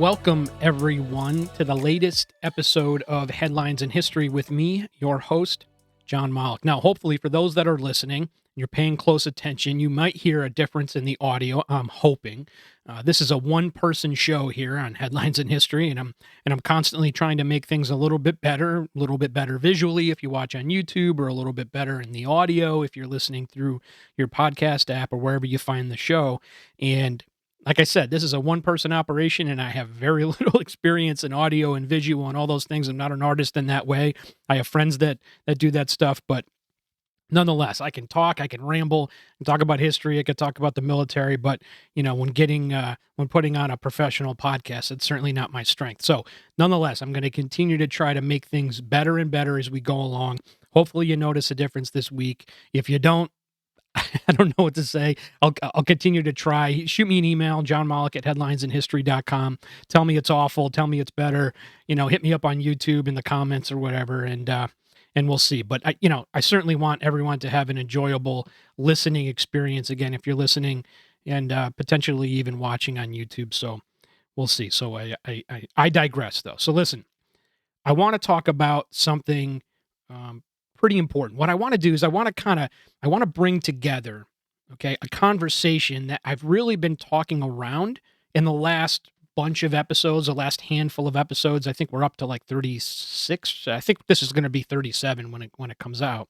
Welcome, everyone, to the latest episode of Headlines in History with me, your host, John Malik. Now, hopefully, for those that are listening, you're paying close attention, you might hear a difference in the audio. I'm hoping. This is a one-person show here on Headlines in History, and I'm constantly trying to make things a little bit better visually if you watch on YouTube, or a little bit better in the audio if you're listening through your podcast app or wherever you find the show. And like I said, this is a one-person operation, and I have very little experience in audio and visual and all those things. I'm not an artist in that way. I have friends that do that stuff, but nonetheless, I can talk, I can ramble, and talk about history, I could talk about the military, but when putting on a professional podcast, it's certainly not my strength. So, nonetheless, I'm going to continue to try to make things better and better as we go along. Hopefully, you notice a difference this week. If you don't, I don't know what to say. I'll continue to try. Shoot me an email, johnmalik@headlinesinhistory.com. Tell me it's awful. Tell me it's better. Hit me up on YouTube in the comments or whatever, and we'll see. But I certainly want everyone to have an enjoyable listening experience. Again, if you're listening and potentially even watching on YouTube, so we'll see. So I digress, though. So listen, I want to talk about something pretty important. What I want to do is I want to bring together, okay, a conversation that I've really been talking around in the last bunch of episodes, the last handful of episodes. I think we're up to like 36. I think this is going to be 37 when it comes out.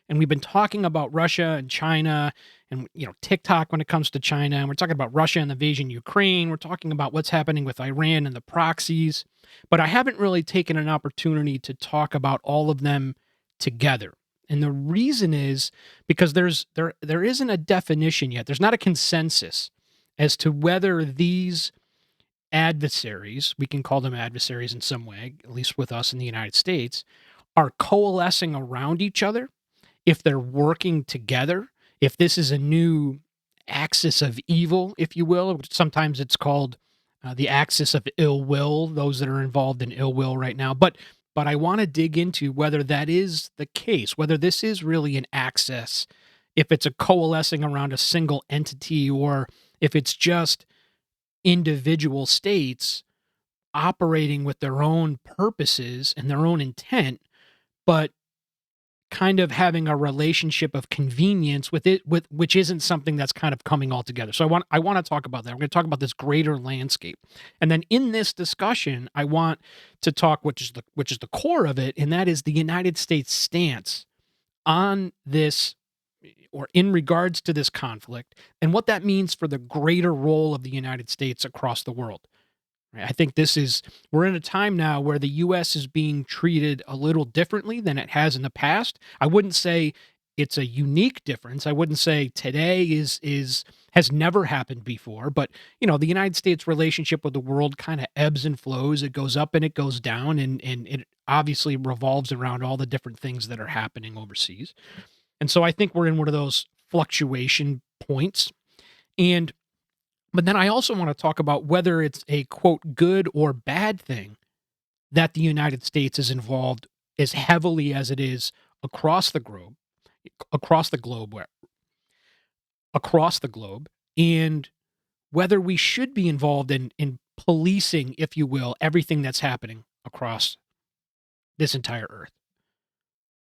And we've been talking about Russia and China and TikTok when it comes to China, and we're talking about Russia and the invasion of Ukraine. We're talking about what's happening with Iran and the proxies. But I haven't really taken an opportunity to talk about all of them together. And the reason is because there isn't a definition yet. There's not a consensus as to whether these adversaries, we can call them adversaries in some way, at least with us in the United States, are coalescing around each other, if they're working together, if this is a new axis of evil, if you will. Sometimes it's called the axis of ill will, those that are involved in ill will right now. But I want to dig into whether that is the case, whether this is really an axis, if it's a coalescing around a single entity, or if it's just individual states operating with their own purposes and their own intent, but kind of having a relationship of convenience with which isn't something that's kind of coming all together. So I want to talk about that. We're going to talk about this greater landscape. And then in this discussion, I want to talk, which is the core of it, and that is the United States stance on this, or in regards to this conflict, and what that means for the greater role of the United States across the world. I think we're in a time now where the U.S. is being treated a little differently than it has in the past. I wouldn't say it's a unique difference. I wouldn't say today has never happened before, but the United States relationship with the world kind of ebbs and flows. It goes up and it goes down, and it obviously revolves around all the different things that are happening overseas. And so I think we're in one of those fluctuation points. But then I also want to talk about whether it's a, quote, good or bad thing that the United States is involved as heavily as it is across the globe, and whether we should be involved in policing, if you will, everything that's happening across this entire earth,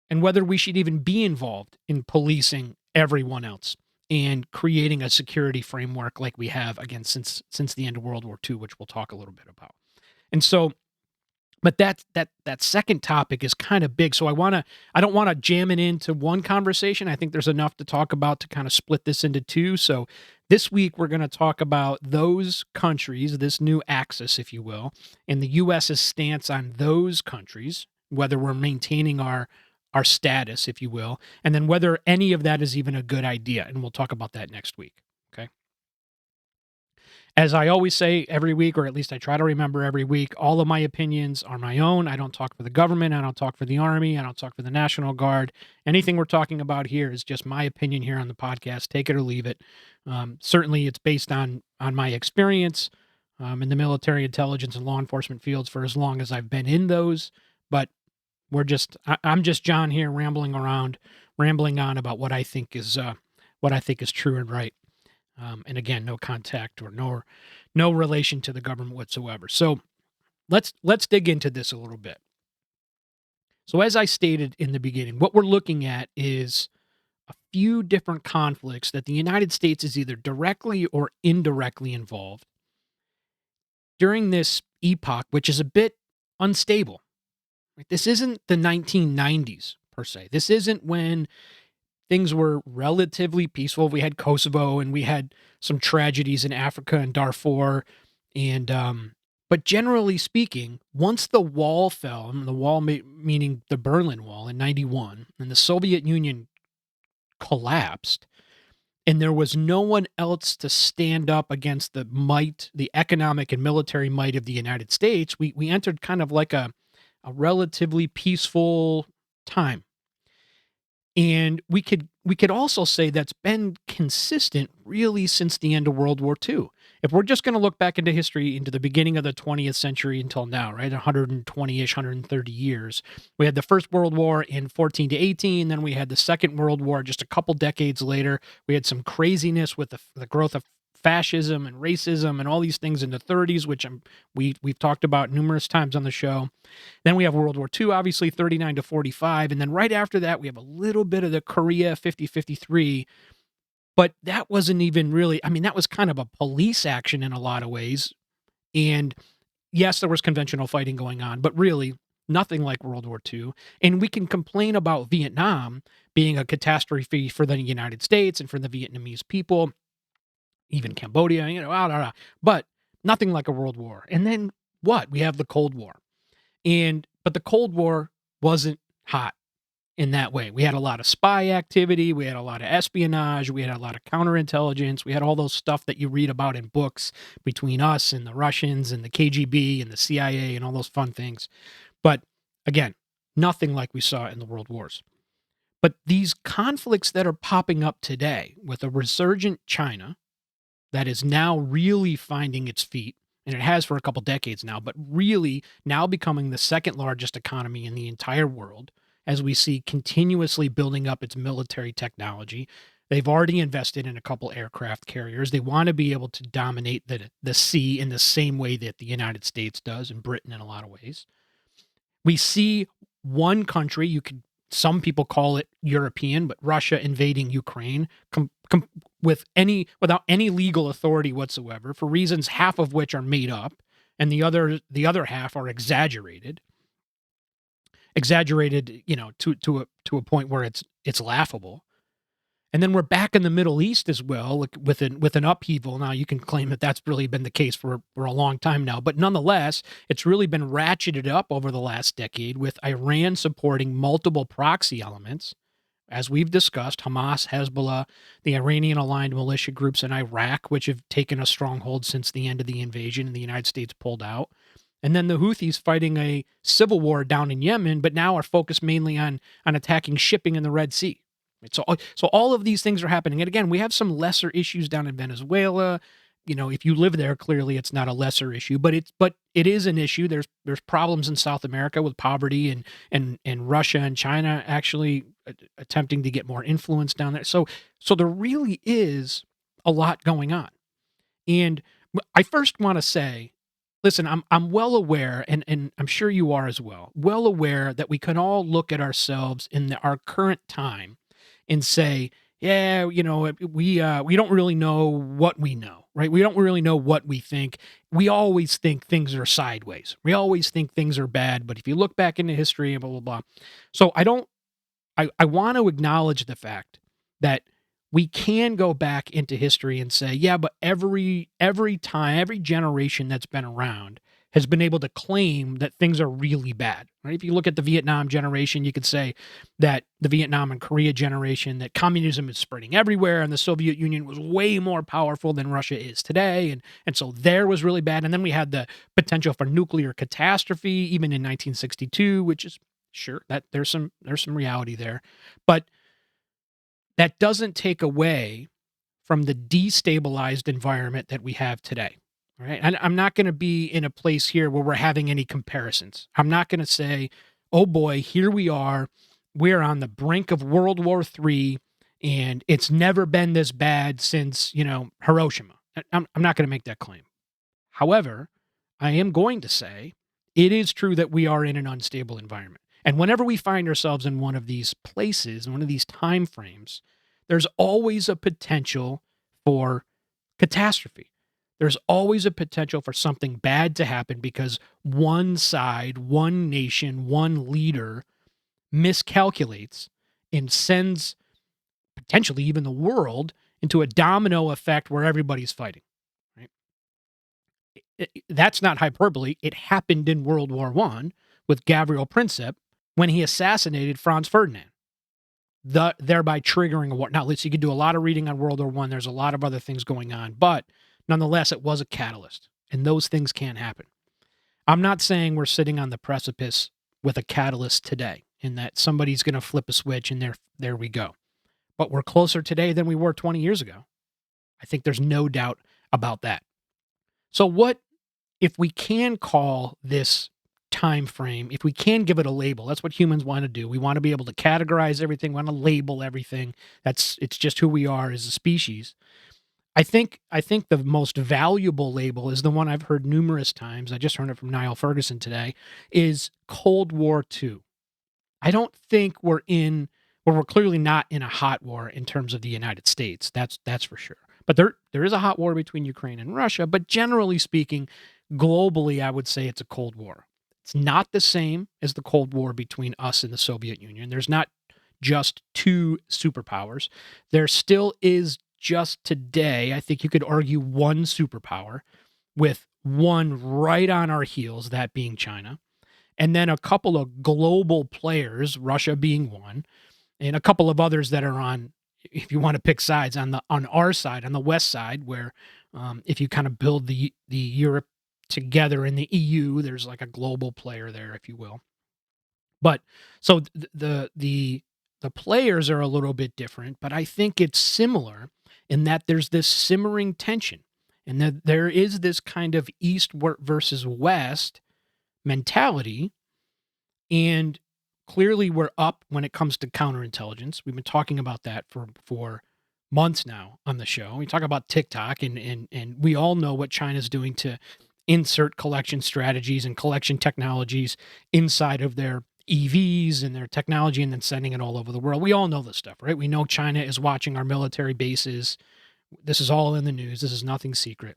and whether we should even be involved in policing everyone else and creating a security framework like we have, again, since the end of World War II, which we'll talk a little bit about. And so, but that second topic is kind of big. So I don't want to jam it into one conversation. I think there's enough to talk about to kind of split this into two. So this week we're going to talk about those countries, this new axis, if you will, and the U.S.'s stance on those countries, whether we're maintaining our status, if you will, and then whether any of that is even a good idea. And we'll talk about that next week, okay? As I always say every week, or at least I try to remember every week, all of my opinions are my own. I don't talk for the government. I don't talk for the Army. I don't talk for the National Guard. Anything we're talking about here is just my opinion here on the podcast. Take it or leave it. Certainly, it's based on my experience in the military, intelligence, and law enforcement fields for as long as I've been in those. But I'm just John here rambling on about what I think is true and right. And again, no contact or no relation to the government whatsoever. So let's dig into this a little bit. So as I stated in the beginning, what we're looking at is a few different conflicts that the United States is either directly or indirectly involved during this epoch, which is a bit unstable. Right? This isn't the 1990s per se. This isn't when things were relatively peaceful. We had Kosovo and we had some tragedies in Africa and Darfur, and but generally speaking, once the wall fell, and the wall meaning the Berlin Wall in '91, and the Soviet Union collapsed, and there was no one else to stand up against the might, the economic and military might of the United States, we entered kind of like a relatively peaceful time. And we could also say that's been consistent really since the end of World War II. If we're just going to look back into history into the beginning of the 20th century until now, right? 120-ish, 130 years. We had the First World War in 14 to 18, then we had the Second World War just a couple decades later. We had some craziness with the growth of fascism and racism and all these things in the 30s, which we've talked about numerous times on the show. Then we have World War II, obviously 39 to 45. And then right after that, we have a little bit of the Korea 50-53. But that wasn't even really, I mean, that was kind of a police action in a lot of ways. And yes, there was conventional fighting going on, but really nothing like World War II. And we can complain about Vietnam being a catastrophe for the United States and for the Vietnamese people, even Cambodia, but nothing like a world war. And then what? We have the Cold War. But the Cold War wasn't hot in that way. We had a lot of spy activity, we had a lot of espionage, we had a lot of counterintelligence, we had all those stuff that you read about in books between us and the Russians and the KGB and the CIA and all those fun things. But again, nothing like we saw in the world wars. But these conflicts that are popping up today with a resurgent China that is now really finding its feet, and it has for a couple decades now, but really now becoming the second largest economy in the entire world, as we see continuously building up its military technology. They've already invested in a couple aircraft carriers. They want to be able to dominate the sea in the same way that the United States does, and Britain in a lot of ways. We see one country, some people call it European, but Russia invading Ukraine without any legal authority whatsoever, for reasons half of which are made up, and the other half are exaggerated, to a point where it's laughable. And then we're back in the Middle East as well, like with an upheaval. Now you can claim that that's really been the case for a long time now, but nonetheless, it's really been ratcheted up over the last decade with Iran supporting multiple proxy elements. As we've discussed, Hamas, Hezbollah, the Iranian-aligned militia groups in Iraq, which have taken a stronghold since the end of the invasion and the United States pulled out. And then the Houthis fighting a civil war down in Yemen, but now are focused mainly on attacking shipping in the Red Sea. So all of these things are happening. And again, we have some lesser issues down in Venezuela. If you live there, clearly it's not a lesser issue, but it is an issue. There's problems in South America with poverty and Russia and China actually attempting to get more influence down there. So there really is a lot going on. And I first want to say, listen, I'm well aware, and I'm sure you are as well aware that we can all look at ourselves in our current time and say, yeah, we don't really know what we know, right? We don't really know what we think. We always think things are sideways. We always think things are bad. But if you look back into history and blah, blah, blah. So I want to acknowledge the fact that we can go back into history and say, yeah, but every time, every generation that's been around has been able to claim that things are really bad, right? If you look at the Vietnam generation, you could say that the Vietnam and Korea generation, that communism is spreading everywhere and the Soviet Union was way more powerful than Russia is today. And so there was really bad. And then we had the potential for nuclear catastrophe, even in 1962, which is sure that there's some reality there. But that doesn't take away from the destabilized environment that we have today. Right. And I'm not going to be in a place here where we're having any comparisons. I'm not going to say, oh boy, here we are. We're on the brink of World War III And it's never been this bad since, Hiroshima. I'm not going to make that claim. However, I am going to say it is true that we are in an unstable environment. And whenever we find ourselves in one of these places, one of these time frames, there's always a potential for catastrophe. There's always a potential for something bad to happen because one side, one nation, one leader miscalculates and sends potentially even the world into a domino effect where everybody's fighting. Right? That's not hyperbole. It happened in World War I with Gabriel Princip when he assassinated Franz Ferdinand, thereby triggering a war. Now, listen, you could do a lot of reading on World War I. There's a lot of other things going on, but nonetheless, it was a catalyst, and those things can happen. I'm not saying we're sitting on the precipice with a catalyst today, and that somebody's going to flip a switch, and there we go. But we're closer today than we were 20 years ago. I think there's no doubt about that. So what if we can call this time frame, if we can give it a label? That's what humans want to do. We want to be able to categorize everything, want to label everything. It's just who we are as a species. I think the most valuable label is the one I've heard numerous times. I just heard it from Niall Ferguson today, is Cold War II. I don't think we're clearly not in a hot war in terms of the United States. That's for sure. But there is a hot war between Ukraine and Russia, but generally speaking, globally, I would say it's a Cold War. It's not the same as the Cold War between us and the Soviet Union. There's not just two superpowers. There still is, just today, I think you could argue, one superpower with one right on our heels, that being China, and then a couple of global players, Russia being one, and a couple of others that are on, if you want to pick sides, on our side, on the west side, where if you kind of build the Europe together in the EU, there's like a global player there, if you will. But so the players are a little bit different, but I think it's similar in that there's this simmering tension, and that there is this kind of East versus West mentality. And clearly we're up when it comes to counterintelligence. We've been talking about that for months now on the show. We talk about TikTok, and we all know what China's doing to insert collection strategies and collection technologies inside of their EVs and their technology, and then sending it all over the world. We all know this stuff, right? We know China is watching our military bases. This is all in the news. This is nothing secret.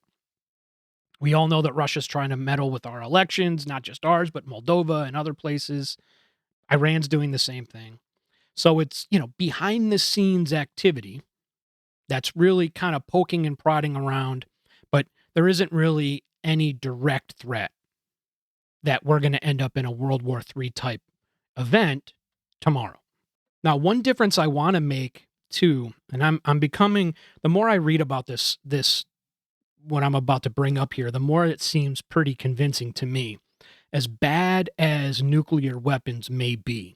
We all know that Russia's trying to meddle with our elections, not just ours, but Moldova and other places. Iran's doing the same thing. So it's, behind the scenes activity that's really kind of poking and prodding around, but there isn't really any direct threat that we're going to end up in a World War III type event tomorrow. Now, one difference I want to make too, and I'm becoming, the more I read about this what I'm about to bring up here, the more it seems pretty convincing to me. As bad as nuclear weapons may be,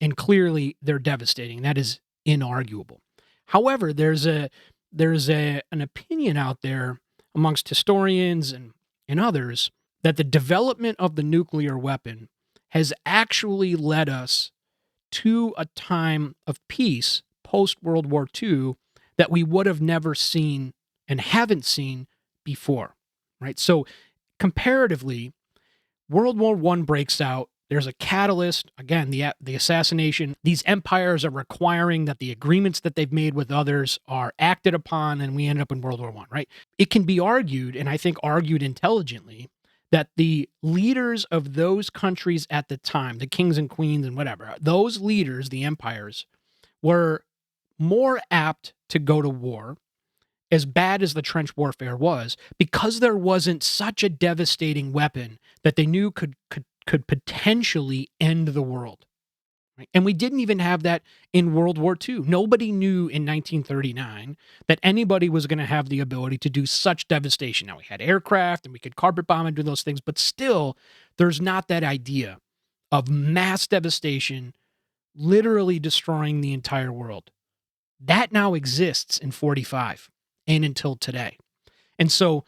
and clearly they're devastating, that is inarguable. However, there's an opinion out there amongst historians and others that the development of the nuclear weapon has actually led us to a time of peace post World War II that we would have never seen and haven't seen before, right? So comparatively, World War I breaks out. There's a catalyst. Again, the assassination. These empires are requiring that the agreements that they've made with others are acted upon, and we end up in World War I, right? It can be argued, and I think argued intelligently, that the leaders of those countries at the time, the kings and queens and whatever, those leaders, the empires, were more apt to go to war, as bad as the trench warfare was, because there wasn't such a devastating weapon that they knew could potentially end the world. Right? And we didn't even have that in World War II. Nobody knew in 1939 that anybody was going to have the ability to do such devastation. Now, we had aircraft and we could carpet bomb and do those things, but still, there's not that idea of mass devastation, literally destroying the entire world. That now exists in 45 and until today. And so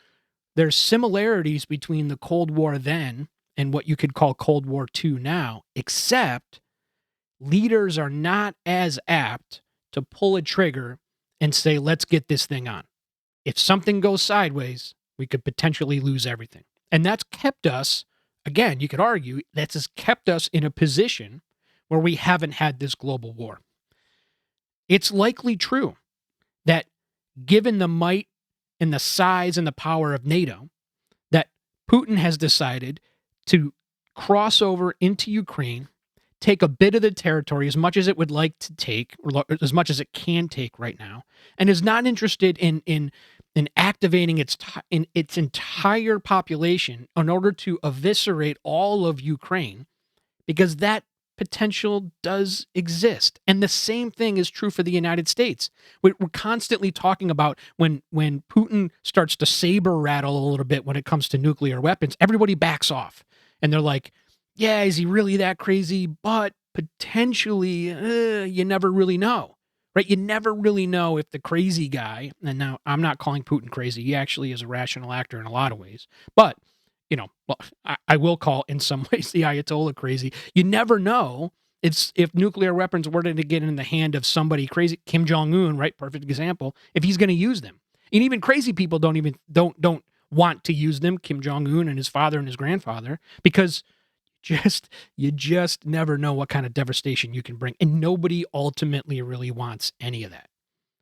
there's similarities between the Cold War then and what you could call Cold War II now, except leaders are not as apt to pull a trigger and say, let's get this thing on. If something goes sideways, we could potentially lose everything. And that's kept us, again, you could argue, that's kept us in a position where we haven't had this global war. It's likely true that given the might and the size and the power of NATO, that Putin has decided to cross over into Ukraine, take a bit of the territory, as much as it would like to take, or as much as it can take right now, and is not interested in activating its entire population in order to eviscerate all of Ukraine, because that potential does exist. And the same thing is true for the United States. We're constantly talking about when Putin starts to saber rattle a little bit when it comes to nuclear weapons, everybody backs off. And they're like, yeah, is he really that crazy? But potentially, you never really know, right? You never really know if the crazy guy, and now I'm not calling Putin crazy. He actually is a rational actor in a lot of ways. But well, I will call in some ways the Ayatollah crazy. You never know if nuclear weapons were to get in the hand of somebody crazy, Kim Jong-un, right? Perfect example. If he's going to use them, and even crazy people don't want to use them. Kim Jong-un and his father and his grandfather, because you just never know what kind of devastation you can bring, and nobody ultimately really wants any of that.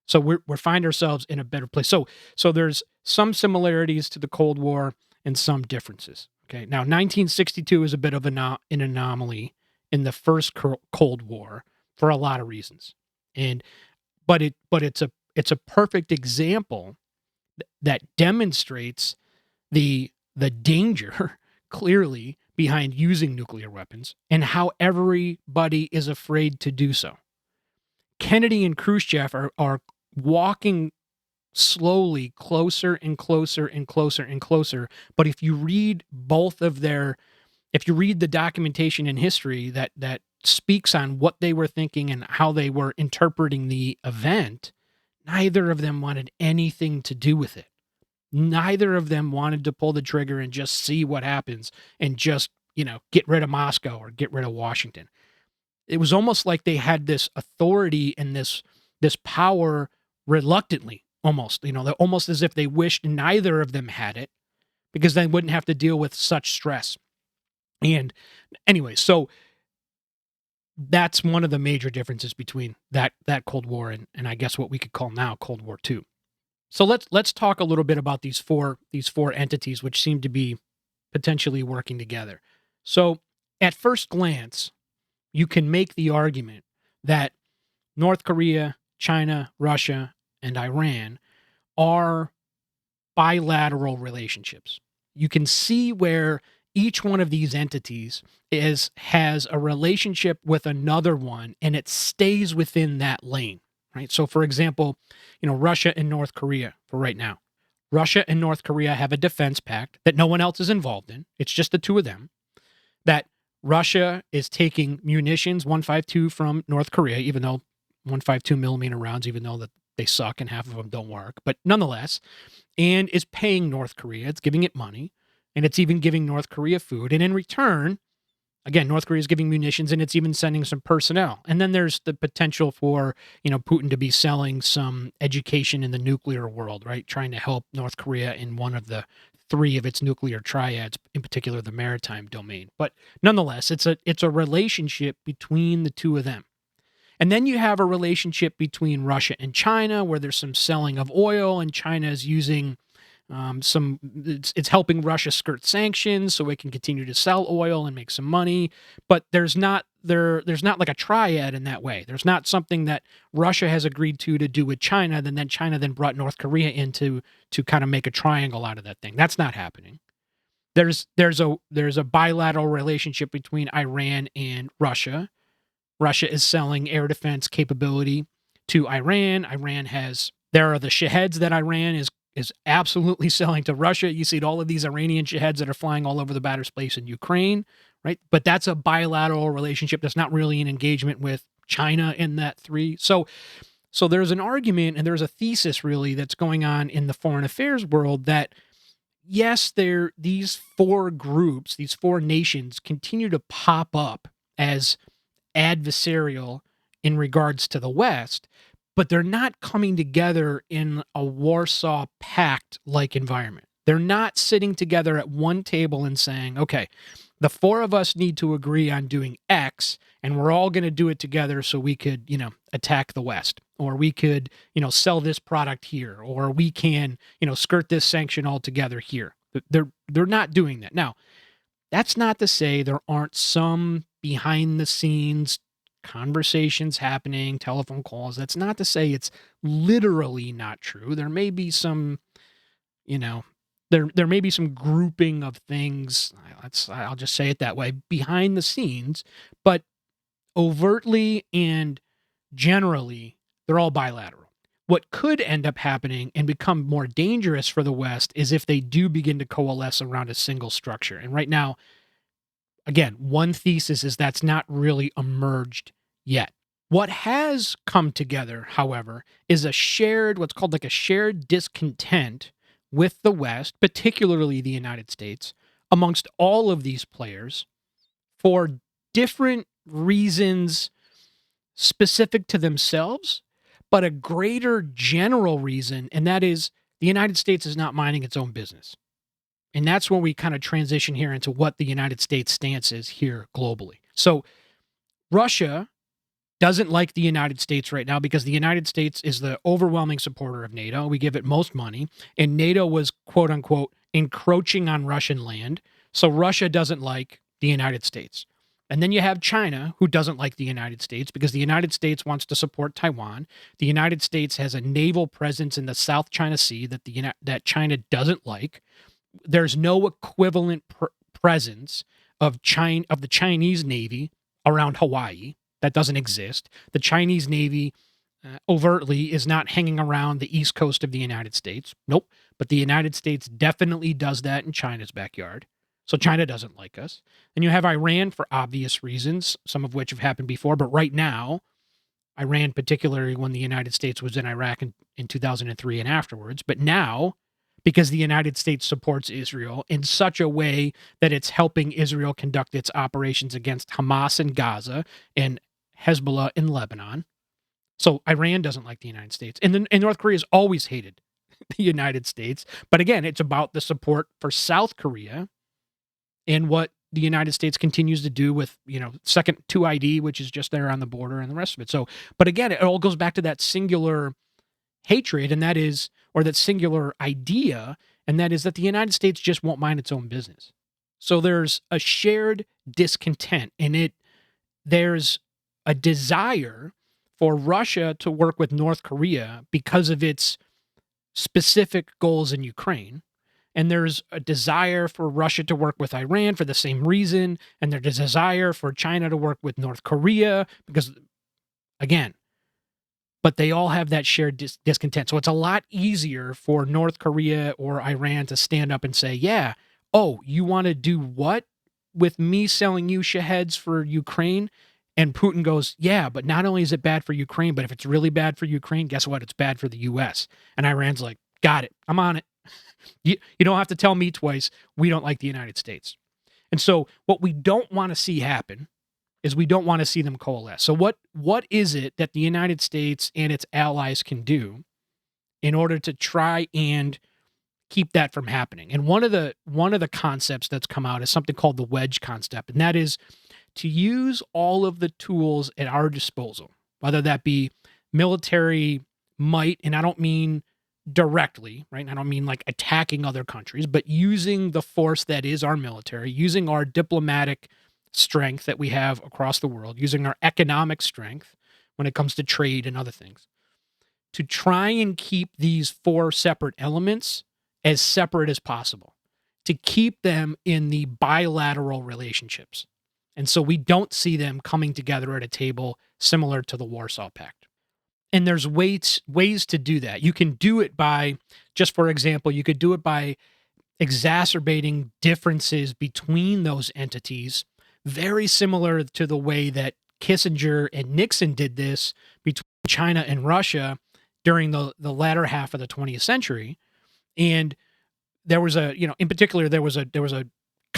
So we find ourselves in a better place. So there's some similarities to the Cold War and some differences. Okay, now 1962 is a bit of an anomaly in the first Cold War for a lot of reasons, but it's a perfect example that demonstrates the danger clearly behind using nuclear weapons and how everybody is afraid to do so. Kennedy and Khrushchev are walking slowly closer and closer and closer and closer. But if you read if you read the documentation in history that speaks on what they were thinking and how they were interpreting the event, neither of them wanted anything to do with it. Neither of them wanted to pull the trigger and just see what happens and just, get rid of Moscow or get rid of Washington. It was almost like they had this authority and this power reluctantly, almost, almost as if they wished neither of them had it, because they wouldn't have to deal with such stress. And anyway, so that's one of the major differences between that Cold War and I guess what we could call now Cold War II. So let's talk a little bit about these four entities which seem to be potentially working together. So at first glance, you can make the argument that North Korea, China, Russia, and Iran are bilateral relationships. You can see where each one of these entities has a relationship with another one, and it stays within that lane, right? So, for example, Russia and North Korea for right now. Russia and North Korea have a defense pact that no one else is involved in. It's just the two of them. That Russia is taking munitions 152 from North Korea, even though 152 millimeter rounds, even though that they suck and half of them don't work, but nonetheless, and is paying North Korea. It's giving it money, and it's even giving North Korea food. And in return, again, North Korea is giving munitions, and it's even sending some personnel. And then there's the potential for, Putin to be selling some education in the nuclear world, right? Trying to help North Korea in one of the three of its nuclear triads, in particular the maritime domain. But nonetheless, it's a relationship between the two of them. And then you have a relationship between Russia and China, where there's some selling of oil, and China is using it's helping Russia skirt sanctions so it can continue to sell oil and make some money. But there's not like a triad in that way. There's not something that Russia has agreed to do with China, and then China then brought North Korea in to kind of make a triangle out of that thing. That's not happening. There's a bilateral relationship between Iran and Russia. Russia is selling air defense capability to Iran. There are the Shaheds that Iran is absolutely selling to Russia. You see all of these Iranian Shaheds that are flying all over the battle space in Ukraine, right? But that's a bilateral relationship. That's not really an engagement with China in that three. So there's an argument and there's a thesis really that's going on in the foreign affairs world that yes, these four groups, these four nations continue to pop up as adversarial in regards to the West, but they're not coming together in a Warsaw Pact-like environment. They're not sitting together at one table and saying, okay, the four of us need to agree on doing X, and we're all going to do it together so we could, attack the West, or we could, sell this product here, or we can, skirt this sanction altogether here. They're not doing that. Now, that's not to say there aren't some behind the scenes conversations happening, telephone calls. That's not to say it's literally not true. There may be some, you know, there may be some grouping of things. I'll just say it that way, behind the scenes, but overtly and generally, they're all bilateral. What could end up happening and become more dangerous for the West is if they do begin to coalesce around a single structure. And right now, again, one thesis is that's not really emerged yet. What has come together, however, is what's called like a shared discontent with the West, particularly the United States, amongst all of these players for different reasons specific to themselves, but a greater general reason, and that is the United States is not minding its own business. And that's where we kind of transition here into what the United States stance is here globally. So Russia doesn't like the United States right now because the United States is the overwhelming supporter of NATO. We give it most money, and NATO was, quote unquote, encroaching on Russian land. So Russia doesn't like the United States. And then you have China, who doesn't like the United States because the United States wants to support Taiwan. The United States has a naval presence in the South China Sea that China doesn't like. There's no equivalent presence of the Chinese Navy around Hawaii. That doesn't exist. The Chinese Navy overtly is not hanging around the east coast of the United States. Nope. But the United States definitely does that in China's backyard. So China doesn't like us. And you have Iran for obvious reasons, some of which have happened before. But right now, Iran, particularly when the United States was in Iraq in 2003 and afterwards. But now, because the United States supports Israel in such a way that it's helping Israel conduct its operations against Hamas in Gaza and Hezbollah in Lebanon. So Iran doesn't like the United States. And North Korea has always hated the United States. But again, it's about the support for South Korea and what the United States continues to do with, Second 2ID, which is just there on the border and the rest of it. So, but again, it all goes back to that singular hatred, and that is, or that singular idea, and that is that the United States just won't mind its own business. So there's a shared discontent, and there's a desire for Russia to work with North Korea because of its specific goals in Ukraine. And there's a desire for Russia to work with Iran for the same reason. And there's a desire for China to work with North Korea because, again, but they all have that shared discontent. So it's a lot easier for North Korea or Iran to stand up and say, yeah, oh, you want to do what with me selling you Shaheds for Ukraine? And Putin goes, yeah, but not only is it bad for Ukraine, but if it's really bad for Ukraine, guess what? It's bad for the U.S. And Iran's like, got it. I'm on it. You don't have to tell me twice. We don't like the United States. And so what we don't want to see happen is we don't want to see them coalesce. So what is it that the United States and its allies can do in order to try and keep that from happening? And one of the concepts that's come out is something called the wedge concept, and that is to use all of the tools at our disposal, whether that be military might, and I don't mean directly, right? And I don't mean like attacking other countries, but using the force that is our military, using our diplomatic strength that we have across the world, using our economic strength when it comes to trade and other things, to try and keep these four separate elements as separate as possible, to keep them in the bilateral relationships. And so we don't see them coming together at a table similar to the Warsaw Pact. And there's ways to do that. You can do it by, just for example, you could do it by exacerbating differences between those entities, very similar to the way that Kissinger and Nixon did this between China and Russia during the latter half of the 20th century. And there was in particular, there was a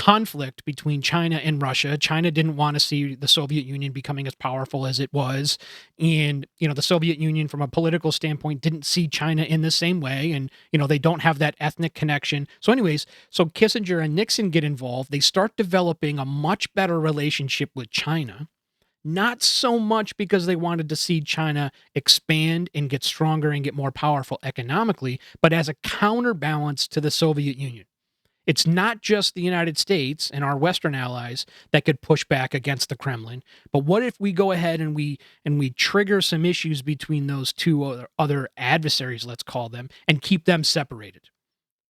conflict between China and Russia. China didn't want to see the Soviet Union becoming as powerful as it was. And, the Soviet Union, from a political standpoint, didn't see China in the same way. And, they don't have that ethnic connection. So anyways, so Kissinger and Nixon get involved. They start developing a much better relationship with China. Not so much because they wanted to see China expand and get stronger and get more powerful economically, but as a counterbalance to the Soviet Union. It's not just the United States and our Western allies that could push back against the Kremlin, but what if we go ahead and we trigger some issues between those two other adversaries, let's call them, and keep them separated,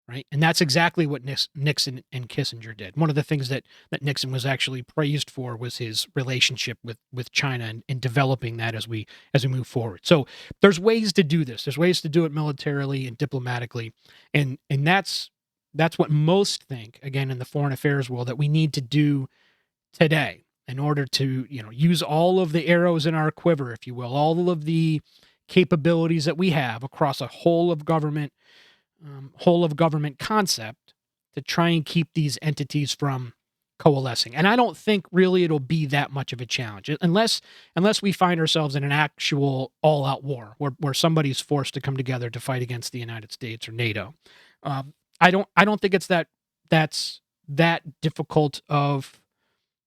right? And that's exactly what Nixon and Kissinger did. One of the things that Nixon was actually praised for was his relationship with China and developing that as we move forward. So there's ways to do this. There's ways to do it militarily and diplomatically, and that's what most think, again, in the foreign affairs world, that we need to do today in order to, use all of the arrows in our quiver, if you will, all of the capabilities that we have across a whole of government concept to try and keep these entities from coalescing. And I don't think really it'll be that much of a challenge unless we find ourselves in an actual all-out war where somebody's forced to come together to fight against the United States or NATO. I don't think it's that's that difficult of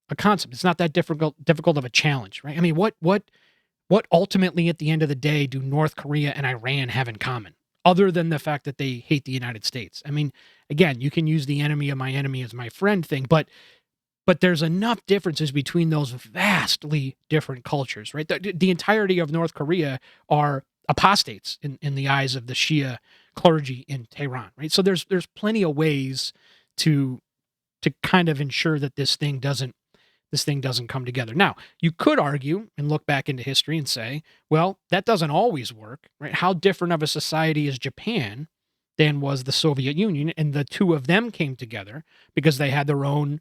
a concept. It's not that difficult of a challenge, right? I mean, what ultimately at the end of the day do North Korea and Iran have in common, other than the fact that they hate the United States? I mean, again, you can use the enemy of my enemy as my friend thing, but there's enough differences between those vastly different cultures, right? The entirety of North Korea are apostates in the eyes of the Shia clergy in Tehran, right? So there's plenty of ways to kind of ensure that this thing doesn't come together. Now, you could argue and look back into history and say, well, that doesn't always work, right? How different of a society is Japan than was the Soviet Union? And the two of them came together because they had their own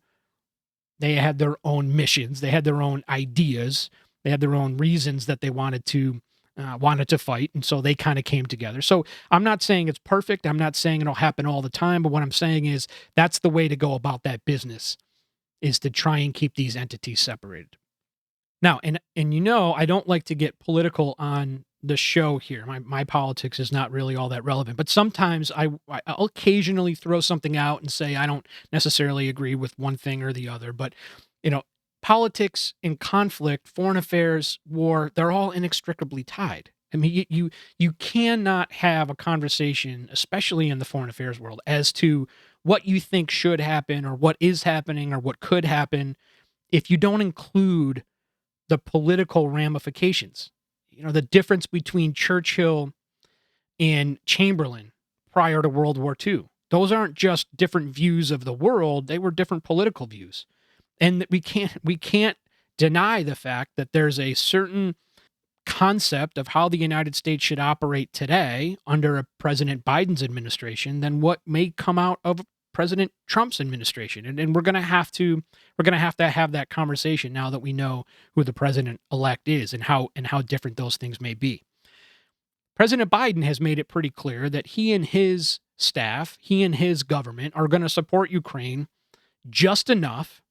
missions, they had their own ideas, they had their own reasons that they wanted to fight, and so they kind of came together. So I'm not saying it's perfect. I'm not saying it'll happen all the time, but what I'm saying is that's the way to go about that business, is to try and keep these entities separated. Now, and I don't like to get political on the show here. My politics is not really all that relevant, but sometimes I'll occasionally throw something out and say I don't necessarily agree with one thing or the other, but politics and conflict, foreign affairs, war, they're all inextricably tied. I mean, you cannot have a conversation, especially in the foreign affairs world, as to what you think should happen or what is happening or what could happen if you don't include the political ramifications. The difference between Churchill and Chamberlain prior to World War II. Those aren't just different views of the world, they were different political views. And we can't deny the fact that there's a certain concept of how the United States should operate today under a President Biden's administration than what may come out of President Trump's administration. And we're going to have to have that conversation now that we know who the president-elect is and how different those things may be. President Biden has made it pretty clear that he and his staff, he and his government are going to support Ukraine just enough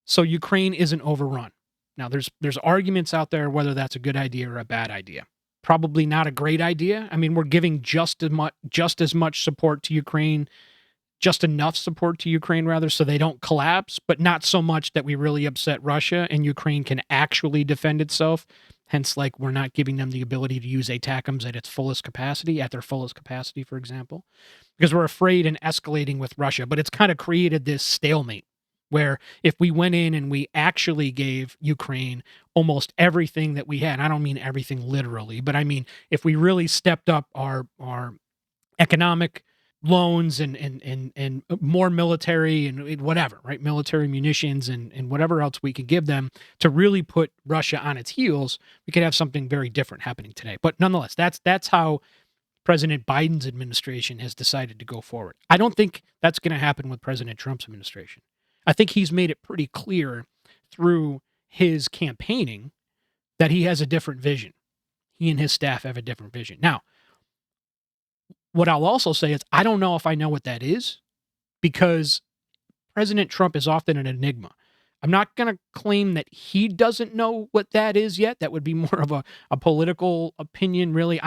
so Ukraine isn't overrun. Now, there's arguments out there whether that's a good idea or a bad idea. Probably not a great idea. I mean, we're giving just as much support to Ukraine, just enough support to Ukraine, rather, so they don't collapse, but not so much that we really upset Russia and Ukraine can actually defend itself. Hence, we're not giving them the ability to use ATACMS at their fullest capacity, for example, because we're afraid in escalating with Russia. But it's kind of created this stalemate where if we went in and we actually gave Ukraine almost everything that we had, I don't mean everything literally, but I mean if we really stepped up our economic loans and more military and whatever, right? Military munitions and whatever else we could give them to really put Russia on its heels, we could have something very different happening today. But nonetheless, that's how President Biden's administration has decided to go forward. I don't think that's going to happen with President Trump's administration. I think he's made it pretty clear through his campaigning that he has a different vision. He and his staff have a different vision. Now, what I'll also say is I don't know if I know what that is, because President Trump is often an enigma. I'm not going to claim that he doesn't know what that is yet. That would be more of a political opinion, really.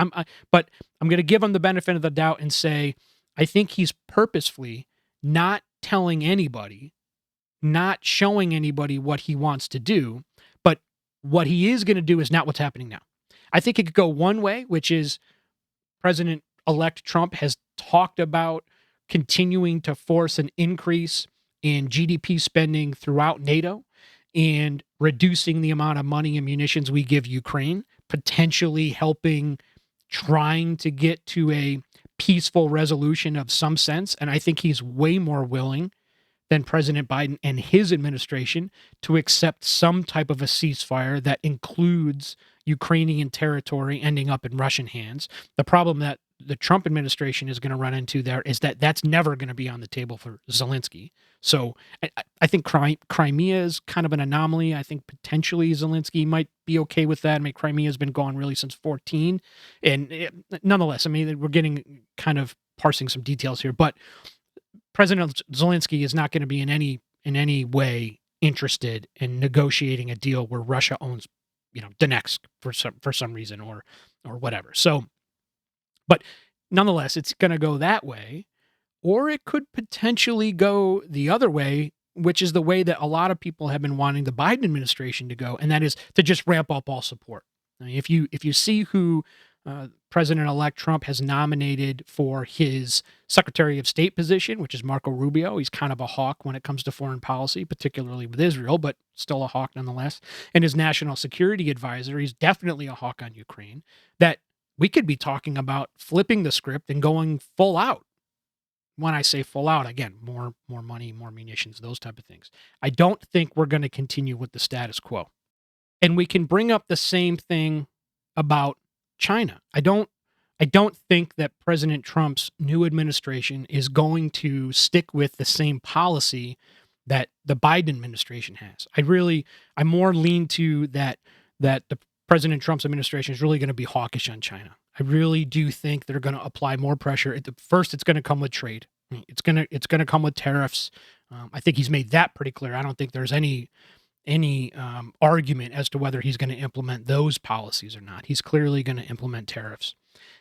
But I'm going to give him the benefit of the doubt and say I think he's purposefully not telling anybody, not showing anybody what he wants to do. But what he is going to do is not what's happening now. I think it could go one way, which is President-elect Trump has talked about continuing to force an increase in GDP spending throughout NATO and reducing the amount of money and munitions we give Ukraine, potentially helping trying to get to a peaceful resolution of some sense. And I think he's way more willing than President Biden and his administration to accept some type of a ceasefire that includes Ukrainian territory ending up in Russian hands. The problem that the Trump administration is going to run into there is that that's never going to be on the table for Zelensky. So I think Crimea is kind of an anomaly. I think potentially Zelensky might be okay with that. I mean, Crimea has been gone really since 14. Nonetheless, I mean, we're getting kind of parsing some details here, but President Zelensky is not going to be in any way interested in negotiating a deal where Russia owns, Donetsk for some reason or whatever. So, but nonetheless, it's going to go that way, or it could potentially go the other way, which is the way that a lot of people have been wanting the Biden administration to go, and that is to just ramp up all support. I mean, if you see who President-elect Trump has nominated for his Secretary of State position, which is Marco Rubio. He's kind of a hawk when it comes to foreign policy, particularly with Israel, but still a hawk nonetheless. And his national security advisor, he's definitely a hawk on Ukraine, that we could be talking about flipping the script and going full out. When I say full out, again, more money, more munitions, those type of things. I don't think we're going to continue with the status quo. And we can bring up the same thing about China. I don't think that President Trump's new administration is going to stick with the same policy that the Biden administration has. I more lean to that the President Trump's administration is really going to be hawkish on China. I really do think they're going to apply more pressure. First, it's going to come with trade. It's going to come with tariffs. I think he's made that pretty clear. I don't think there's any argument as to whether he's going to implement those policies or not. He's clearly going to implement tariffs.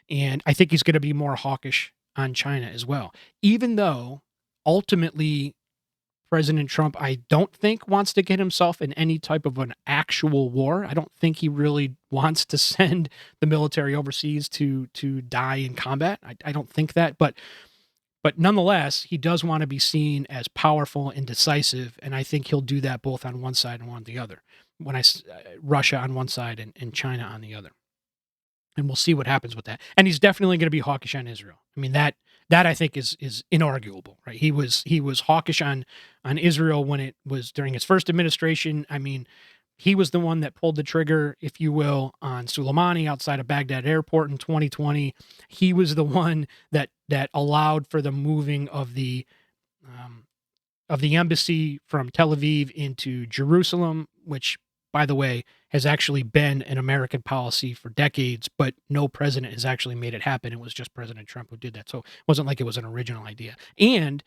And I think he's going to be more hawkish on China as well. Even though ultimately President Trump, I don't think, wants to get himself in any type of an actual war. I don't think he really wants to send the military overseas to die in combat. I don't think that. But nonetheless, he does want to be seen as powerful and decisive, and I think he'll do that both on one side and on the other. Russia on one side and China on the other, and we'll see what happens with that. And he's definitely going to be hawkish on Israel. I mean that I think is inarguable, right? He was hawkish on Israel when it was during his first administration. I mean, he was the one that pulled the trigger, if you will, on Soleimani outside of Baghdad airport in 2020. He was the one that allowed for the moving of the embassy from Tel Aviv into Jerusalem, which, by the way, has actually been an American policy for decades, but no president has actually made it happen. It was just President Trump who did that. So it wasn't like it was an original idea. And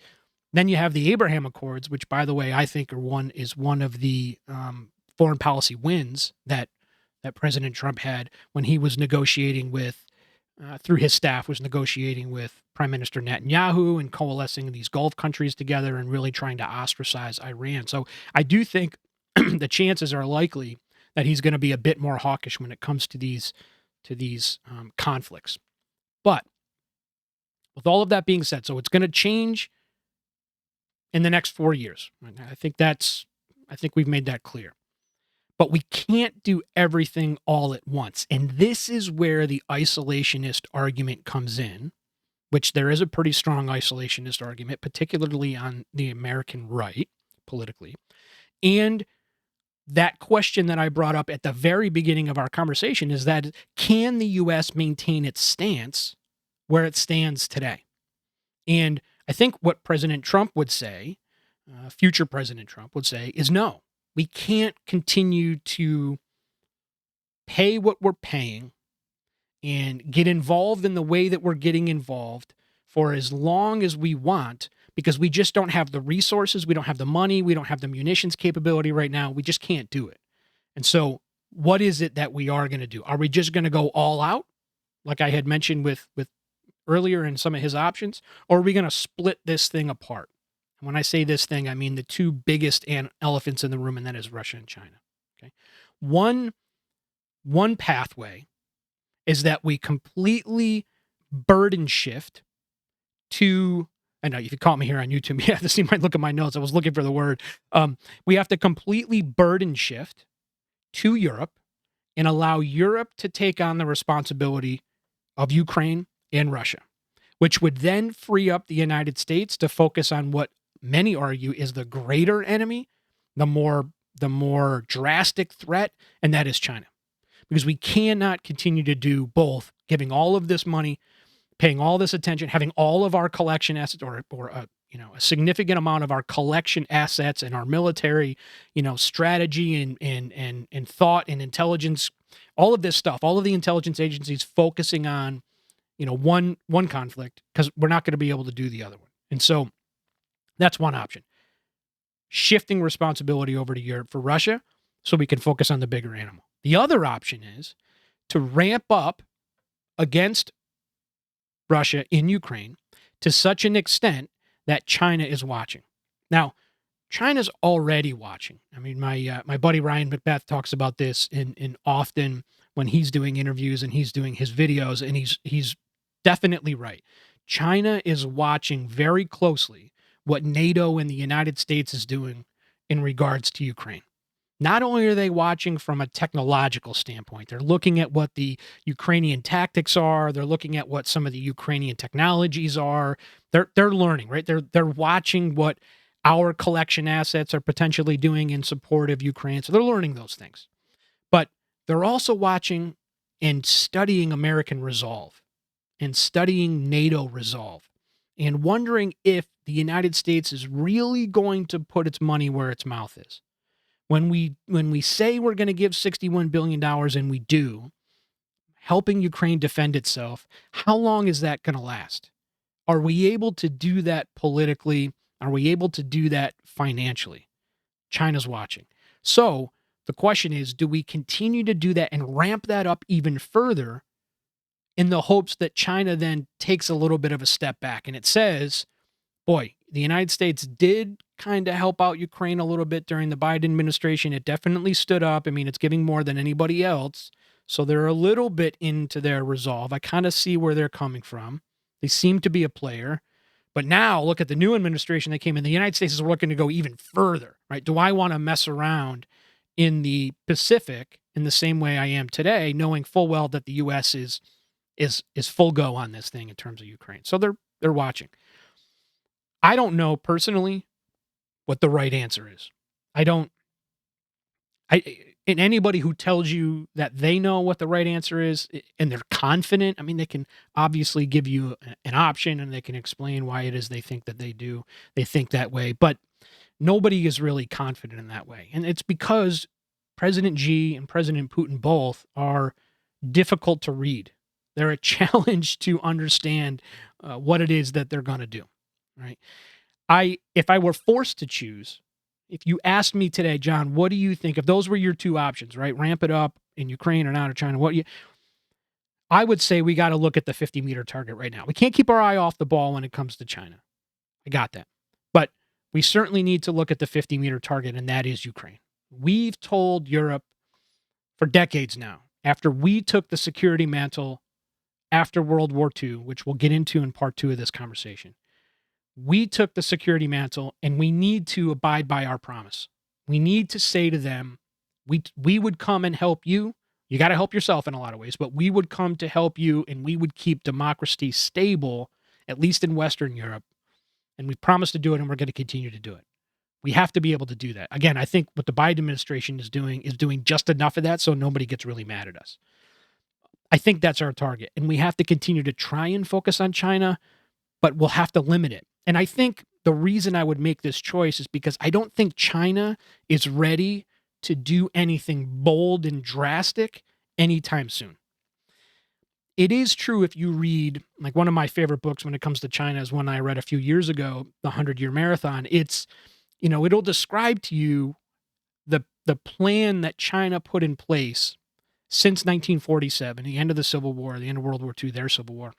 then you have the Abraham Accords, which, by the way, I think is one of the foreign policy wins that President Trump had when he was negotiating with, through his staff, was negotiating with Prime Minister Netanyahu and coalescing these Gulf countries together and really trying to ostracize Iran. So I do think the chances are likely that he's going to be a bit more hawkish when it comes to these conflicts. But with all of that being said, so it's going to change in the next 4 years. I think we've made that clear. But we can't do everything all at once. And this is where the isolationist argument comes in, which there is a pretty strong isolationist argument, particularly on the American right, politically. And that question that I brought up at the very beginning of our conversation is that, can the U.S. maintain its stance where it stands today? And I think what President Trump would say, future President Trump would say, is no. We can't continue to pay what we're paying and get involved in the way that we're getting involved for as long as we want because we just don't have the resources, we don't have the money, we don't have the munitions capability right now. We just can't do it. And so what is it that we are going to do? Are we just going to go all out, like I had mentioned with earlier in some of his options, or are we going to split this thing apart? And when I say this thing, I mean the two biggest elephants in the room, and that is Russia and China. Okay, one pathway is that we completely burden shift to. I know if you caught me here on YouTube, you have to see my look at my notes. I was looking for the word. We have to completely burden shift to Europe and allow Europe to take on the responsibility of Ukraine and Russia, which would then free up the United States to focus on what many argue is the greater enemy, the more drastic threat, and that is China. Because we cannot continue to do both, giving all of this money, paying all this attention, having all of our collection assets or a significant amount of our collection assets and our military, strategy and thought and intelligence, all of this stuff, all of the intelligence agencies focusing on, one conflict, because we're not going to be able to do the other one. And so that's one option. Shifting responsibility over to Europe for Russia so we can focus on the bigger animal. The other option is to ramp up against Russia in Ukraine to such an extent that China is watching. Now, China's already watching. I mean, my buddy Ryan Macbeth talks about this in often when he's doing interviews and he's doing his videos, and he's definitely right. China is watching very closely what NATO and the United States is doing in regards to Ukraine. Not only are they watching from a technological standpoint, they're looking at what the Ukrainian tactics are. They're looking at what some of the Ukrainian technologies are. They're learning, right? They're watching what our collection assets are potentially doing in support of Ukraine. So they're learning those things. But they're also watching and studying American resolve and studying NATO resolve and wondering if the United States is really going to put its money where its mouth is. When we say we're going to give $61 billion and we do, helping Ukraine defend itself, how long is that going to last? Are we able to do that politically? Are we able to do that financially? China's watching. So the question is, do we continue to do that and ramp that up even further in the hopes that China then takes a little bit of a step back? And it says, boy, the United States did kind of help out Ukraine a little bit during the Biden administration. It definitely stood up. I mean, it's giving more than anybody else. So they're a little bit into their resolve. I kind of see where they're coming from. They seem to be a player. But now look at the new administration that came in. The United States is looking to go even further, right? Do I want to mess around in the Pacific in the same way I am today, knowing full well that the U.S. is full go on this thing in terms of Ukraine? So they're watching. I don't know personally what the right answer is. And anybody who tells you that they know what the right answer is and they're confident, I mean, they can obviously give you an option and they can explain why it is they think that they think that way, but nobody is really confident in that way. And it's because President Xi and President Putin both are difficult to read. They're a challenge to understand what it is that they're going to do, right? If I were forced to choose, if you asked me today, John, what do you think if those were your two options, right? Ramp it up in Ukraine or not, or China, I would say we got to look at the 50-meter target right now. We can't keep our eye off the ball when it comes to China. I got that. But we certainly need to look at the 50-meter target, and that is Ukraine. We've told Europe for decades now, after we took the security mantle after World War II, which we'll get into in part 2 of this conversation, we took the security mantle and we need to abide by our promise. We need to say to them, we would come and help you. You got to help yourself in a lot of ways, but we would come to help you and we would keep democracy stable, at least in Western Europe. And we promised to do it and we're going to continue to do it. We have to be able to do that. Again, I think what the Biden administration is doing just enough of that so nobody gets really mad at us. I think that's our target. And we have to continue to try and focus on China, but we'll have to limit it. And I think the reason I would make this choice is because I don't think China is ready to do anything bold and drastic anytime soon. it is true if you read, like, one of my favorite books when it comes to China is one I read a few years ago, The 100-Year Marathon. It's, it'll describe to you the plan that China put in place since 1947, the end of the Civil War, the end of World War II, their Civil War,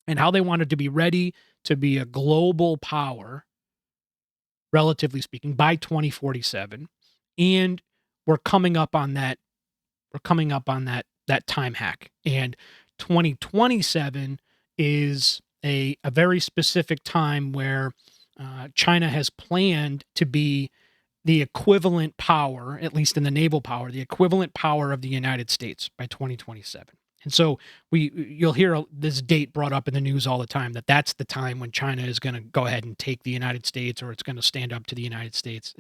and how they wanted to be ready to be a global power, relatively speaking, by 2047. And we're coming up on that. We're coming up on that time hack. And 2027 is a very specific time where China has planned to be the equivalent power, at least in the naval power, the equivalent power of the United States by 2027. And so you'll hear this date brought up in the news all the time, that that's the time when China is going to go ahead and take the United States, or it's going to stand up to the United States.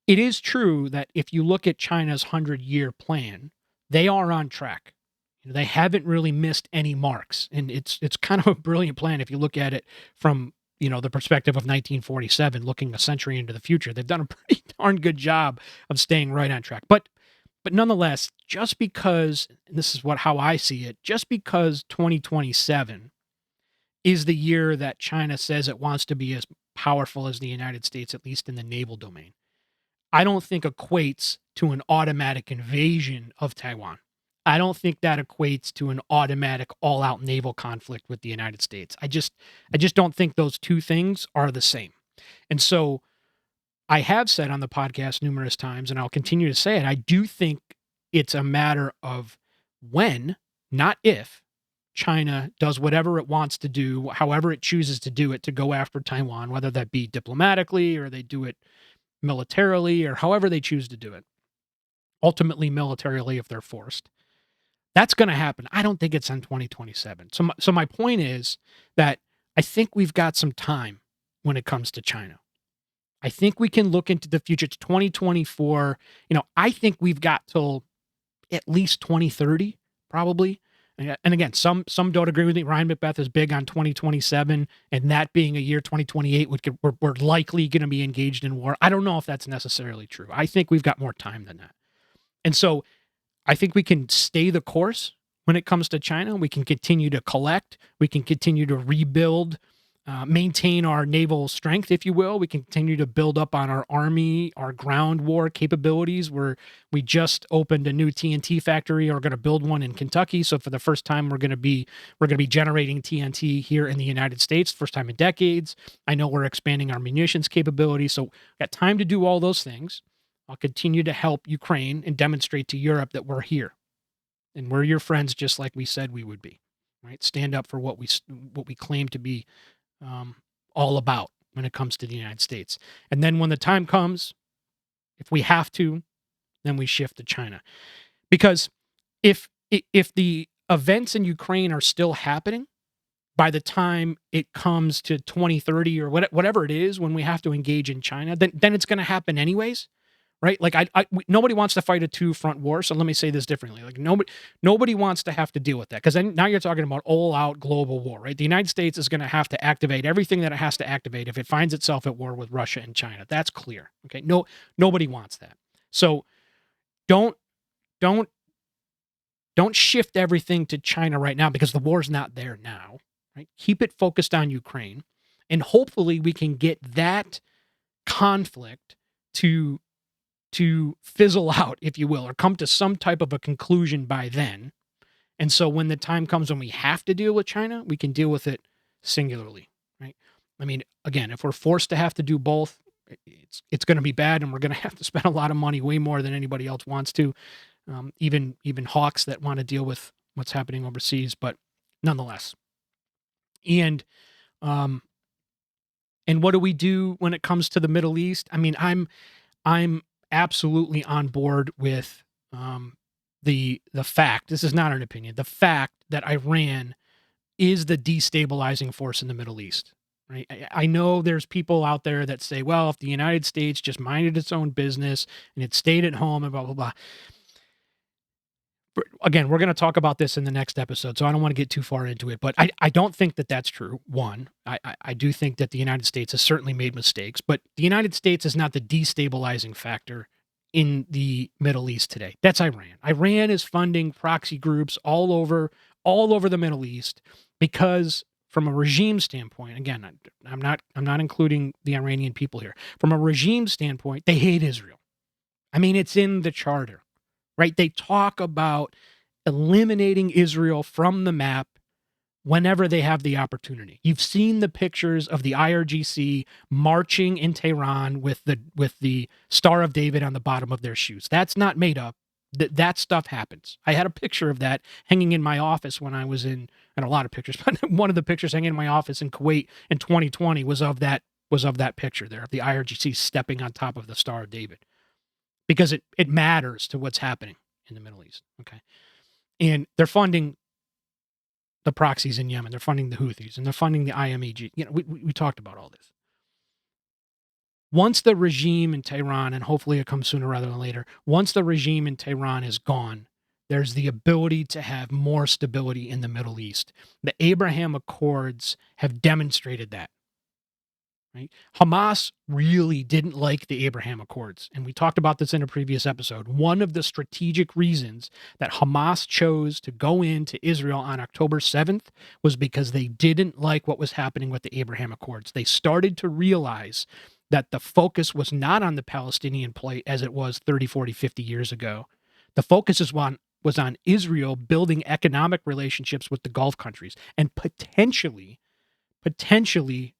It is true that if you look at China's 100-year plan, they are on track. They haven't really missed any marks, and it's kind of a brilliant plan if you look at it from the perspective of 1947, looking a century into the future. They've done a pretty darn good job of staying right on track. But nonetheless, just because, and this is how I see it, just because 2027 is the year that China says it wants to be as powerful as the United States, at least in the naval domain, I don't think equates to an automatic invasion of Taiwan. I don't think that equates to an automatic all-out naval conflict with the United States. I just don't think those two things are the same. And so I have said on the podcast numerous times, and I'll continue to say it, I do think it's a matter of when, not if, China does whatever it wants to do, however it chooses to do it, to go after Taiwan, whether that be diplomatically or they do it militarily or however they choose to do it. Ultimately, militarily if they're forced. That's going to happen. I don't think it's in 2027. So my point is that I think we've got some time when it comes to China. I think we can look into the future to 2024. I think we've got till at least 2030, probably. And again, some don't agree with me. Ryan Macbeth is big on 2027, and that being a year 2028, we're likely going to be engaged in war. I don't know if that's necessarily true. I think we've got more time than that. And so I think we can stay the course when it comes to China. We can continue to collect. We can continue to rebuild, maintain our naval strength, if you will. We can continue to build up on our army, our ground war capabilities. We just opened a new TNT factory, or going to build one in Kentucky. So for the first time, we're going to be generating TNT here in the United States, first time in decades. I know we're expanding our munitions capability. So we've got time to do all those things. I'll continue to help Ukraine and demonstrate to Europe that we're here and we're your friends, just like we said we would be, right? Stand up for what we claim to be all about when it comes to the United States. And then when the time comes, if we have to, then we shift to China. Because if the events in Ukraine are still happening by the time it comes to 2030 or whatever it is, when we have to engage in China, then it's going to happen anyways. Right? Like nobody wants to fight a two-front war. So let me say this differently. Like nobody wants to have to deal with that, because then now you're talking about all-out global war, right? The United States is going to have to activate everything that it has to activate if it finds itself at war with Russia and China. That's clear. Okay, nobody wants that. So don't shift everything to China right now, because the war's not there now. Right? Keep it focused on Ukraine, and hopefully we can get that conflict to fizzle out, if you will, or come to some type of a conclusion by then. And so when the time comes when we have to deal with China, we can deal with it singularly, right? I mean, again, if we're forced to have to do both, it's going to be bad, and we're going to have to spend a lot of money, way more than anybody else wants to, even hawks that want to deal with what's happening overseas, but nonetheless. And what do we do when it comes to the Middle East? I mean, I'm absolutely on board with the fact, this is not an opinion, the fact that Iran is the destabilizing force in the Middle East. Right? I know there's people out there that say, well, if the United States just minded its own business and it stayed at home and blah, blah, blah. Again, we're going to talk about this in the next episode, so I don't want to get too far into it. But I don't think that that's true. One, I do think that the United States has certainly made mistakes, but the United States is not the destabilizing factor in the Middle East today. That's Iran. Iran is funding proxy groups all over all over the Middle East because from a regime standpoint, again, I'm not including the Iranian people here. From a regime standpoint, they hate Israel. I mean, it's in the charter, right? They talk about eliminating Israel from the map whenever they have the opportunity. You've seen the pictures of the IRGC marching in Tehran with the Star of David on the bottom of their shoes. That's not made up. That stuff happens. I had a picture of that hanging in my office when I was in, and a lot of pictures, but one of the pictures hanging in my office in Kuwait in 2020 was of that picture there of the IRGC stepping on top of the Star of David, because it matters to what's happening in the Middle East. Okay, and they're funding the proxies in Yemen. They're funding the Houthis, and they're funding the IMEG. You know, we talked about all this. Once the regime in Tehran, and hopefully it comes sooner rather than later, once the regime in Tehran is gone, there's the ability to have more stability in the Middle East. The Abraham Accords have demonstrated that. Right? Hamas really didn't like the Abraham Accords, and we talked about this in a previous episode. One of the strategic reasons that Hamas chose to go into Israel on October 7th was because they didn't like what was happening with the Abraham Accords. They started to realize that the focus was not on the Palestinian plight as it was 30, 40, 50 years ago. The focus was on Israel building economic relationships with the Gulf countries and potentially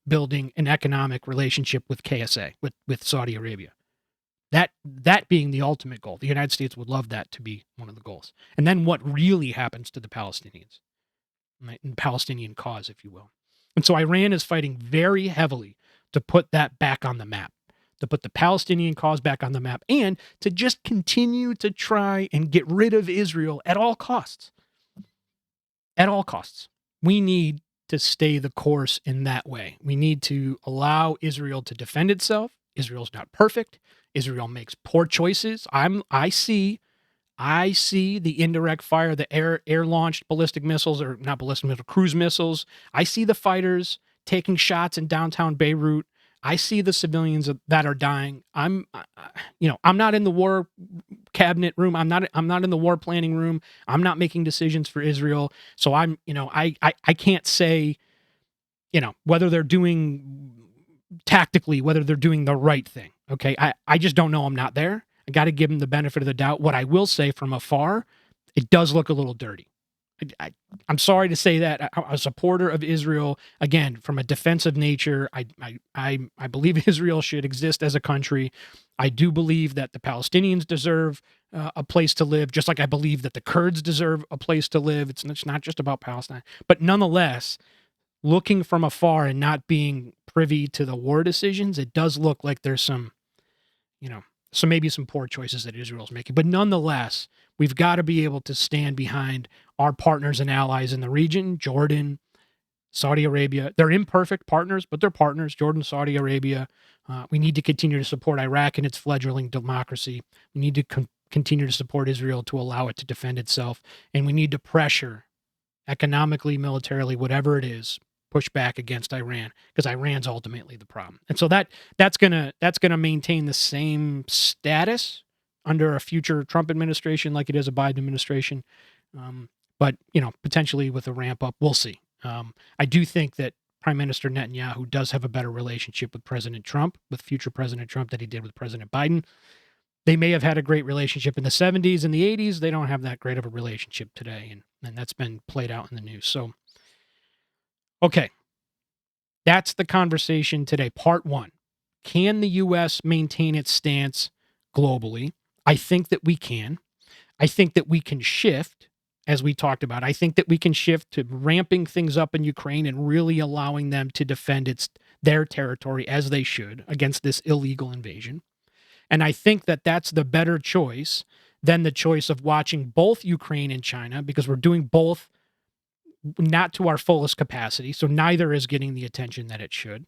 building an economic relationship with KSA, with Saudi Arabia. That being the ultimate goal. The United States would love that to be one of the goals. And then what really happens to the Palestinians, right? And Palestinian cause, if you will. And so Iran is fighting very heavily to put that back on the map, to put the Palestinian cause back on the map, and to just continue to try and get rid of Israel at all costs. At all costs. We need to stay the course in that way. We need to allow Israel to defend itself. Israel's not perfect. Israel makes poor choices. I see the indirect fire, the air launched ballistic missiles, or not ballistic missiles, cruise missiles. I see the fighters taking shots in downtown Beirut. I see the civilians that are dying. I'm not in the war cabinet room. I'm not in the war planning room. I'm not making decisions for Israel. So I can't say, whether they're doing tactically, whether they're doing the right thing. Okay. I just don't know. I'm not there. I got to give them the benefit of the doubt. What I will say from afar, it does look a little dirty. I'm sorry to say that. I'm a supporter of Israel, again, from a defensive nature. I believe Israel should exist as a country. I do believe that the Palestinians deserve a place to live, just like I believe that the Kurds deserve a place to live. It's not just about Palestine. But nonetheless, looking from afar and not being privy to the war decisions, it does look like there's some maybe some poor choices that Israel's making. But nonetheless, we've got to be able to stand behind our partners and allies in the region, Jordan, Saudi Arabia. They're imperfect partners, but they're partners, Jordan, Saudi Arabia. We need to continue to support Iraq and its fledgling democracy. We need to continue to support Israel to allow it to defend itself. And we need to pressure economically, militarily, whatever it is, push back against Iran, because Iran's ultimately the problem. And so that's gonna maintain the same status under a future Trump administration like it is a Biden administration. But potentially with a ramp up, we'll see. I do think that Prime Minister Netanyahu does have a better relationship with President Trump, with future President Trump, than he did with President Biden. They may have had a great relationship in the 70s and the 80s. They don't have that great of a relationship today, and that's been played out in the news. So, okay, that's the conversation today. Part one. Can the U.S. maintain its stance globally? I think that we can. I think that we can shift, as we talked about. I think that we can shift to ramping things up in Ukraine and really allowing them to defend their territory as they should against this illegal invasion. And I think that that's the better choice than the choice of watching both Ukraine and China, because we're doing both not to our fullest capacity. So neither is getting the attention that it should.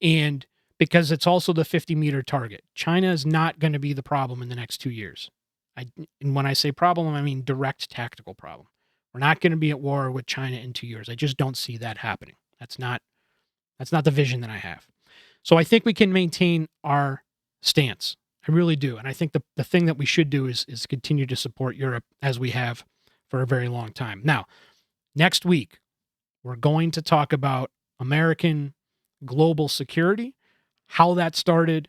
And because it's also the 50-meter target. China is not going to be the problem in the next 2 years. And when I say problem, I mean direct tactical problem. We're not going to be at war with China in 2 years. I just don't see that happening. That's not the vision that I have. So I think we can maintain our stance. I really do. And I think the thing that we should do is continue to support Europe as we have for a very long time. Now, Next week, we're going to talk about American global security, how that started,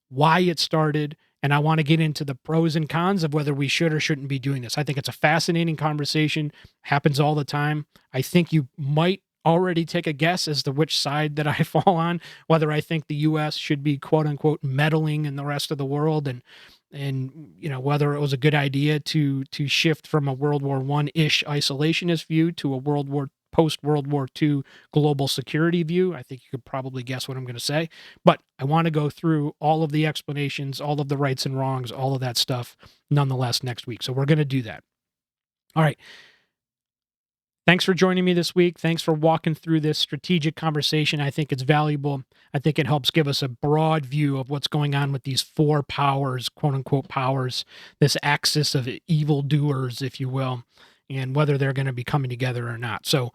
why it started, and I want to get into the pros and cons of whether we should or shouldn't be doing this. I think it's a fascinating conversation, happens all the time. I think you might already take a guess as to which side that I fall on, whether I think the US should be quote unquote meddling in the rest of the world, and whether it was a good idea to shift from a World War One-ish isolationist view to a post World War II global security view. I think you could probably guess what I'm going to say, but I want to go through all of the explanations, all of the rights and wrongs, all of that stuff nonetheless next week. So we're going to do that. All right. Thanks for joining me this week. Thanks for walking through this strategic conversation. I think it's valuable. I think it helps give us a broad view of what's going on with these four powers, quote unquote powers, this axis of evildoers, if you will, and whether they're going to be coming together or not. So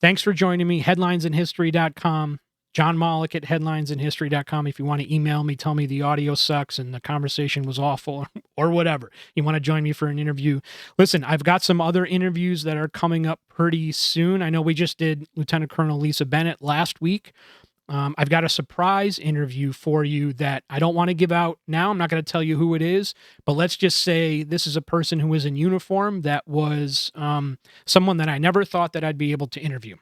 thanks for joining me. Headlinesinhistory.com. John Malik at headlinesinhistory.com. If you want to email me, tell me the audio sucks and the conversation was awful or whatever. You want to join me for an interview. Listen, I've got some other interviews that are coming up pretty soon. I know we just did Lieutenant Colonel Lisa Bennett last week. I've got a surprise interview for you that I don't want to give out now. I'm not going to tell you who it is, but let's just say this is a person who was in uniform that was someone that I never thought that I'd be able to interview.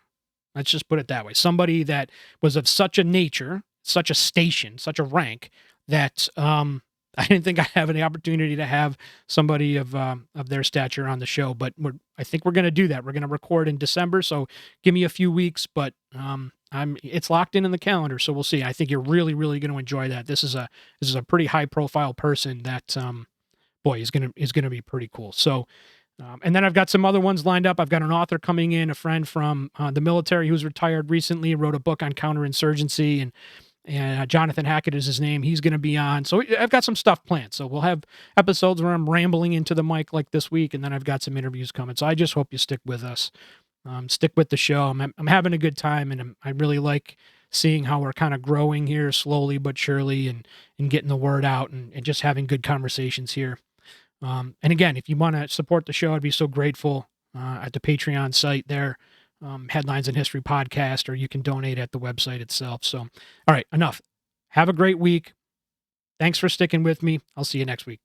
Let's just put it that way. Somebody that was of such a nature, such a station, such a rank that I didn't think I have any opportunity to have somebody of their stature on the show. But I think we're going to do that. We're going to record in December, so give me a few weeks. But it's locked in the calendar, so we'll see. I think you're really, really going to enjoy that. This is a pretty high profile person that boy is going to be pretty cool. So. And then I've got some other ones lined up. I've got an author coming in, a friend from the military who's retired recently, wrote a book on counterinsurgency, and Jonathan Hackett is his name. He's going to be on. So I've got some stuff planned. So we'll have episodes where I'm rambling into the mic like this week, and then I've got some interviews coming. So I just hope you stick with us, stick with the show. I'm having a good time, and I really like seeing how we're kind of growing here slowly but surely, and getting the word out, and just having good conversations here. And again, if you want to support the show, I'd be so grateful at the Patreon site there, Headlines in History Podcast, or you can donate at the website itself. So, all right, enough. Have a great week. Thanks for sticking with me. I'll see you next week.